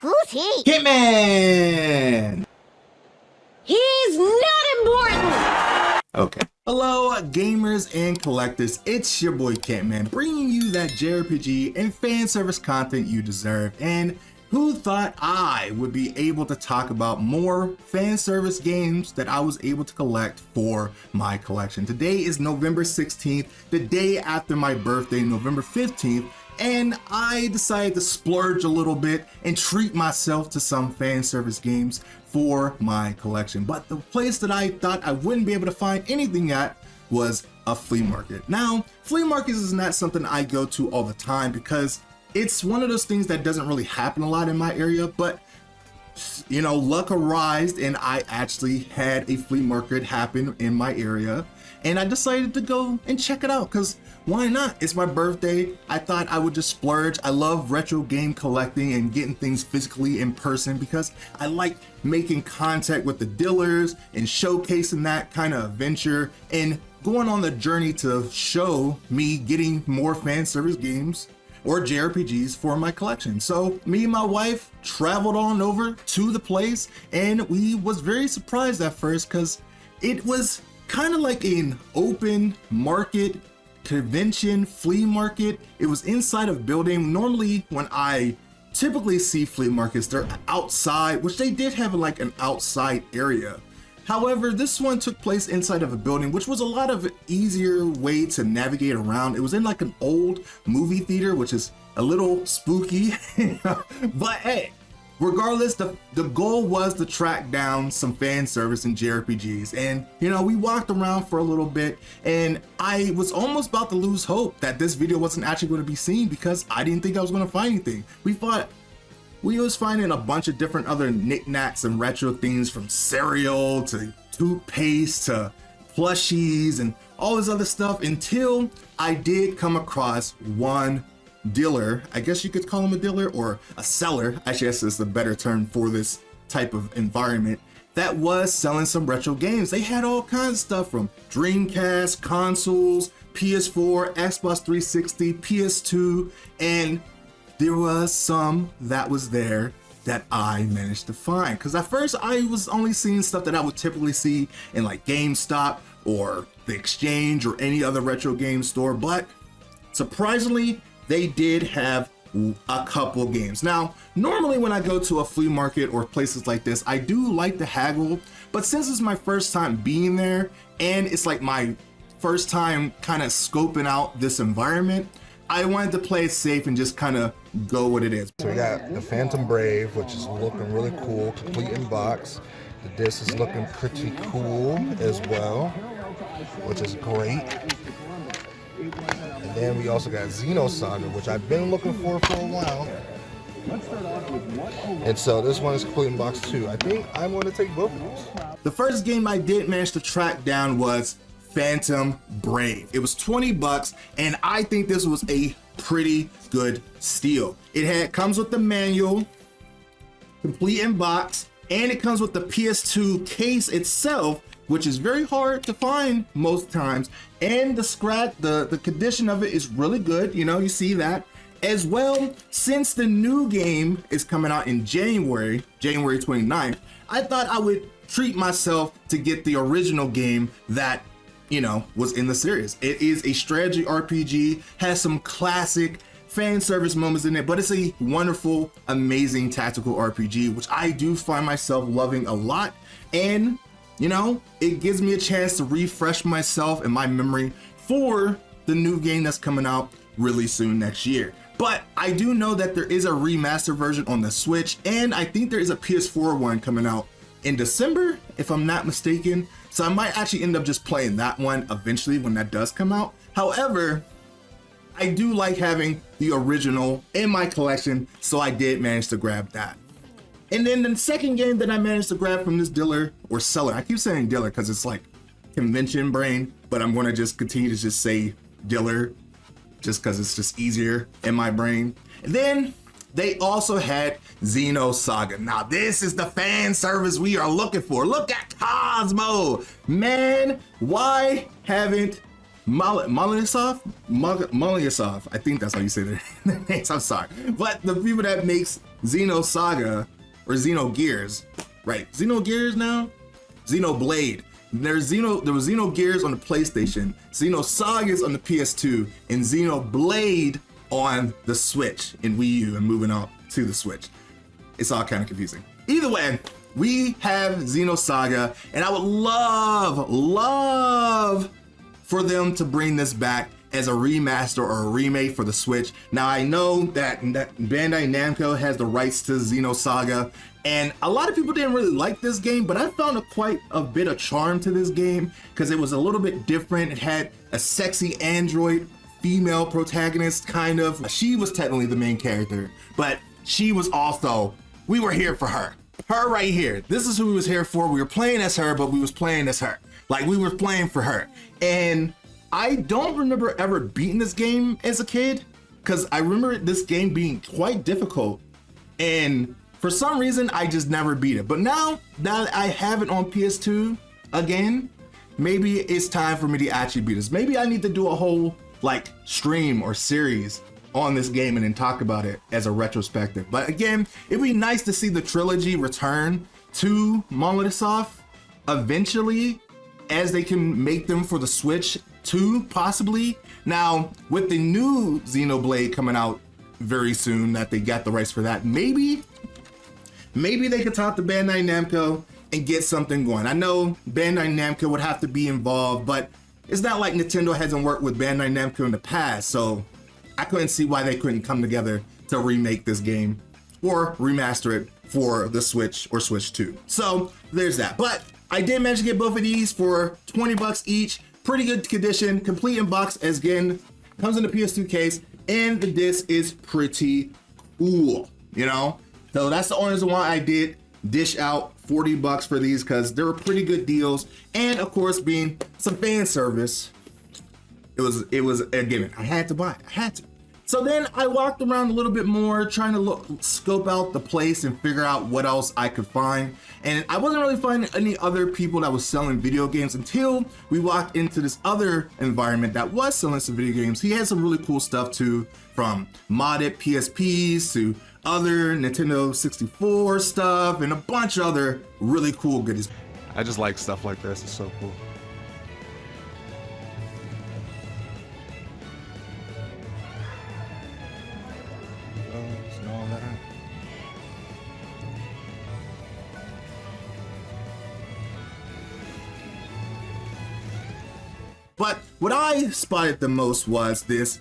Who's he? Kentman! He's not important! Okay. Hello, gamers and collectors. It's your boy Kentman, bringing you that JRPG and fan service content you deserve. And who thought I would be able to talk about more fan service games that I was able to collect for my collection? Today is November 16th, the day after my birthday, November 15th. And I decided to splurge a little bit and treat myself to some fan service games for my collection. But the place that I thought I wouldn't be able to find anything at was a flea market. Now, flea markets is not something I go to all the time because it's one of those things that doesn't really happen a lot in my area, but you know, luck arose and I actually had a flea market happen in my area. And I decided to go and check it out because why not? It's my birthday. I thought I would just splurge. I love retro game collecting and getting things physically in person because I like making contact with the dealers and showcasing that kind of adventure and going on the journey to show me getting more fan service games or JRPGs for my collection. So me and my wife traveled on over to the place and we was very surprised at first because it was kind of like an open market convention flea market. It was inside of a building. Normally when I typically see flea markets, they're outside, which they did have like an outside area. However, this one took place inside of a building, which was a lot of easier way to navigate around. It was in like an old movie theater, which is a little spooky, but hey, regardless, the goal was to track down some fan service and JRPGs. And you know, we walked around for a little bit and I was almost about to lose hope that this video wasn't actually going to be seen because I didn't think I was going to find anything. We was finding a bunch of different other knickknacks and retro things, from cereal to toothpaste to plushies and all this other stuff, until I did come across one dealer. I guess you could call him a dealer or a seller, I guess is the better term for this type of environment, that was selling some retro games. They had all kinds of stuff from Dreamcast, consoles, PS4, Xbox 360, PS2, and there was some that was there that I managed to find. Because at first I was only seeing stuff that I would typically see in like GameStop or the Exchange or any other retro game store, but surprisingly, they did have a couple games. Now, normally when I go to a flea market or places like this, I do like to haggle, but since it's my first time being there and it's like my first time kind of scoping out this environment, I wanted to play it safe and just kind of go what it is. So we got the Phantom Brave, which is looking really cool, complete in box. The disc is looking pretty cool as well, which is great. And then we also got Xenosaga, which I've been looking for a while. And so this one is complete in box too. I think I'm going to take both of these. The first game I did manage to track down was Phantom Brave. It was 20 bucks and I think this was a pretty good steal. It comes with the manual, complete in box, and it comes with the PS2 case itself, which is very hard to find most times. And the condition of it is really good. You know, you see that. As well, since the new game is coming out in January 29th, I thought I would treat myself to get the original game that, you know, was in the series. It is a strategy RPG, has some classic fan service moments in it, but it's a wonderful, amazing tactical RPG, which I do find myself loving a lot. And you know, it gives me a chance to refresh myself and my memory for the new game that's coming out really soon next year. But I do know that there is a remaster version on the Switch, and I think there is a PS4 one coming out in December, if I'm not mistaken. So I might actually end up just playing that one eventually when that does come out. However, I do like having the original in my collection, so I did manage to grab that. And then the second game that I managed to grab from this dealer or seller, I keep saying dealer because it's like convention brain, but I'm going to just continue to just say dealer just because it's just easier in my brain. And then they also had Xenosaga. Now this is the fan service we are looking for. Look at Cosmo. Man, why haven't Molotov, I think that's how you say their names, I'm sorry. But the people that makes Xenosaga, or Xenogears, right? Xenogears now? Xenoblade. There was Xenogears on the PlayStation, Xenosagas on the PS2, and Xenoblade on the Switch in Wii U, and moving on to the Switch. It's all kind of confusing. Either way, we have Xenosaga, and I would love for them to bring this back as a remaster or a remake for the Switch. Now I know that Bandai Namco has the rights to Xenosaga, and a lot of people didn't really like this game, but I found quite a bit of charm to this game because it was a little bit different. It had a sexy android female protagonist, kind of. She was technically the main character, but she was also, we were here for her. Her right here. This is who we was here for. We were playing as her, but we was playing as her. Like, we were playing for her. And I don't remember ever beating this game as a kid, because I remember this game being quite difficult. And for some reason, I just never beat it. But now that I have it on PS2 again, maybe it's time for me to actually beat this. Maybe I need to do a whole like stream or series on this game and then talk about it as a retrospective. But again, it'd be nice to see the trilogy return to Molotov eventually, as they can make them for the Switch too, possibly. Now, with the new Xenoblade coming out very soon, that they got the rights for that, maybe they could talk to Bandai Namco and get something going. I know Bandai Namco would have to be involved, but it's not like Nintendo hasn't worked with Bandai Namco in the past, so I couldn't see why they couldn't come together to remake this game or remaster it for the Switch or Switch 2. So there's that. But I did manage to get both of these for 20 bucks each. Pretty good condition, complete in box, as again, comes in the PS2 case, and the disc is pretty cool, you know? So that's the only reason why I did dish out 40 bucks for these, because they were pretty good deals. And of course, being some fan service, it was a given. I had to buy it. I had to. So then I walked around a little bit more, trying to scope out the place and figure out what else I could find. And I wasn't really finding any other people that was selling video games until we walked into this other environment that was selling some video games. He had some really cool stuff too, from modded PSPs to other Nintendo 64 stuff and a bunch of other really cool goodies. I just like stuff like this. It's so cool. But what I spotted the most was this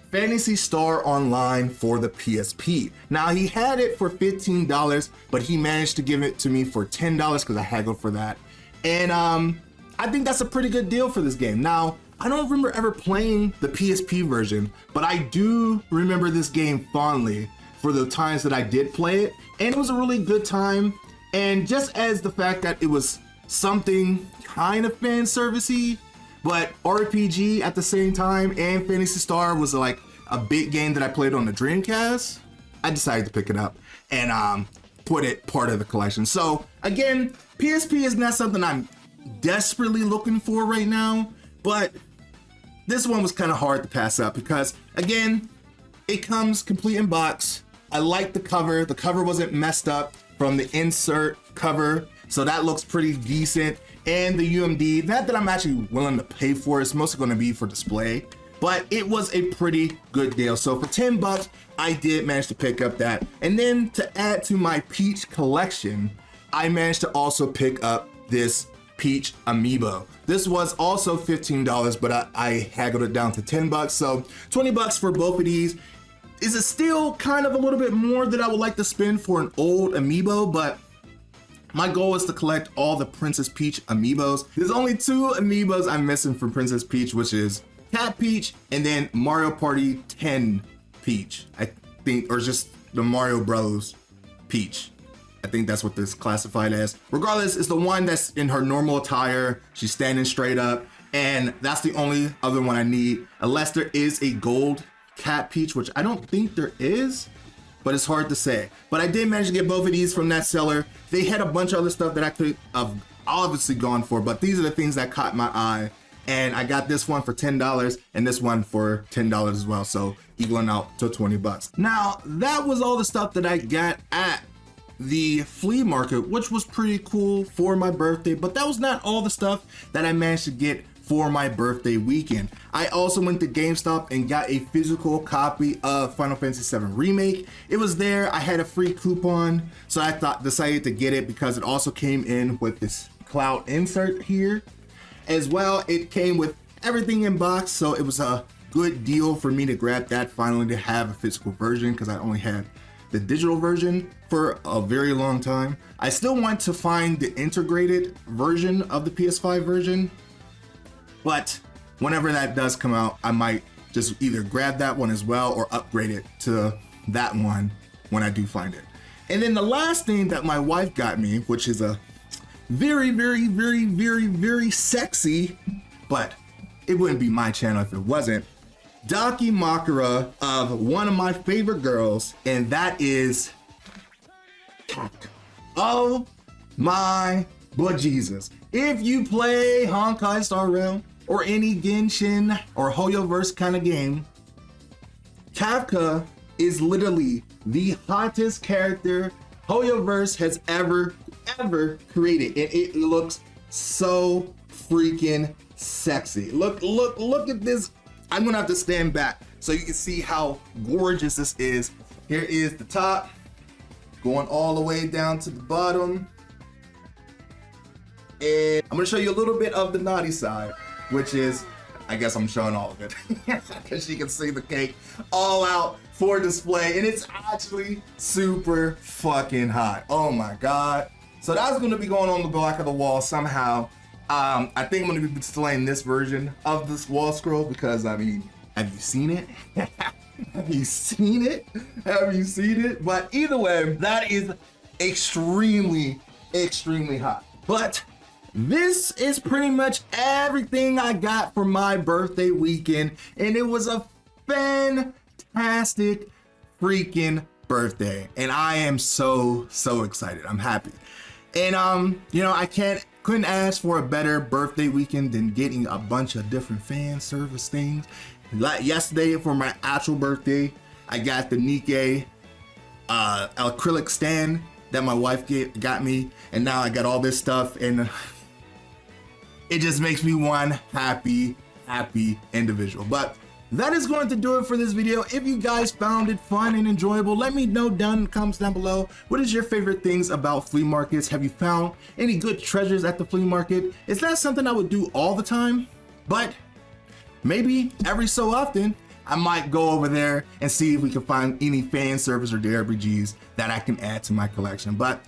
Phantasy Star Online for the PSP. Now, he had it for $15, but he managed to give it to me for $10 because I haggled for that. And I think that's a pretty good deal for this game. Now, I don't remember ever playing the PSP version, but I do remember this game fondly for the times that I did play it. And it was a really good time. And just as the fact that it was something kind of fan servicey, but RPG at the same time, and Phantasy Star was like a big game that I played on the Dreamcast, I decided to pick it up and put it part of the collection. So again, PSP is not something I'm desperately looking for right now, but this one was kind of hard to pass up because again, it comes complete in box. I like the cover. The cover wasn't messed up from the insert cover, so that looks pretty decent. And the UMD, not that I'm actually willing to pay for, it's mostly going to be for display, but it was a pretty good deal. So for 10 bucks, I did manage to pick up that. And then to add to my Peach collection, I managed to also pick up this Peach amiibo. This was also $15, but I haggled it down to 10 bucks. So 20 bucks for both of these. Is it still kind of a little bit more that I would like to spend for an old amiibo, but my goal is to collect all the Princess Peach amiibos. There's only 2 amiibos I'm missing from Princess Peach, which is Cat Peach and then Mario Party 10 Peach, I think, or just the Mario Bros. Peach. I think that's what this is classified as. Regardless, it's the one that's in her normal attire. She's standing straight up, and that's the only other one I need, unless there is a gold Cat Peach, which I don't think there is, but it's hard to say. But I did manage to get both of these from that seller. They had a bunch of other stuff that I could have obviously gone for, but these are the things that caught my eye And I got this one for $10 and this one for $10 as well. So equaling out to 20 bucks. Now, that was all the stuff that I got at the flea market, which was pretty cool for my birthday, but that was not all the stuff that I managed to get for my birthday weekend. I also went to GameStop and got a physical copy of Final Fantasy VII Remake. It was there, I had a free coupon, so I decided to get it because it also came in with this cloud insert here. As well, it came with everything in box, so it was a good deal for me to grab that finally to have a physical version because I only had the digital version for a very long time. I still want to find the integrated version of the PS5 version, but whenever that does come out, I might just either grab that one as well or upgrade it to that one when I do find it. And then the last thing that my wife got me, which is a very, very, very, very, very sexy, but it wouldn't be my channel if it wasn't, Dakimakura of one of my favorite girls, and that is Capcom. Oh my bejesus. If you play Honkai Star Rail or any Genshin or Hoyoverse kind of game, Kafka is literally the hottest character Hoyoverse has ever created, and it looks so freaking sexy. Look at this. I'm gonna have to stand back so you can see how gorgeous this is. Here is the top, going all the way down to the bottom. And I'm gonna show you a little bit of the naughty side, which is, I guess I'm showing all of it, because you can see the cake all out for display, and it's actually super fucking hot. Oh my God. So that's gonna be going on the back of the wall somehow. I think I'm gonna be displaying this version of this wall scroll because, I mean, have you seen it? Have you seen it? Have you seen it? But either way, that is extremely, extremely hot. But this is pretty much everything I got for my birthday weekend, and it was a fantastic freaking birthday, and I am so excited. I'm happy. And you know, I couldn't ask for a better birthday weekend than getting a bunch of different fan service things. Like yesterday for my actual birthday, I got the Nikkei acrylic stand that my wife got me, and now I got all this stuff, and it just makes me one happy individual. But that is going to do it for this video. If you guys found it fun and enjoyable, let me know down in the comments down below. What is your favorite things about flea markets? Have you found any good treasures at the flea market? It's not something I would do all the time, but maybe every so often I might go over there and see if we can find any fan service or JRPGs that I can add to my collection. But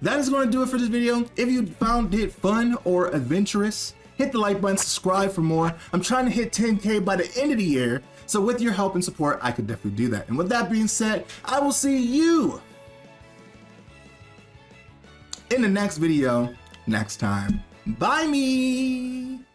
that is going to do it for this video. If you found it fun or adventurous, hit the like button, subscribe for more. I'm trying to hit 10K by the end of the year, so with your help and support, I could definitely do that. And with that being said, I will see you in the next video next time. Bye me.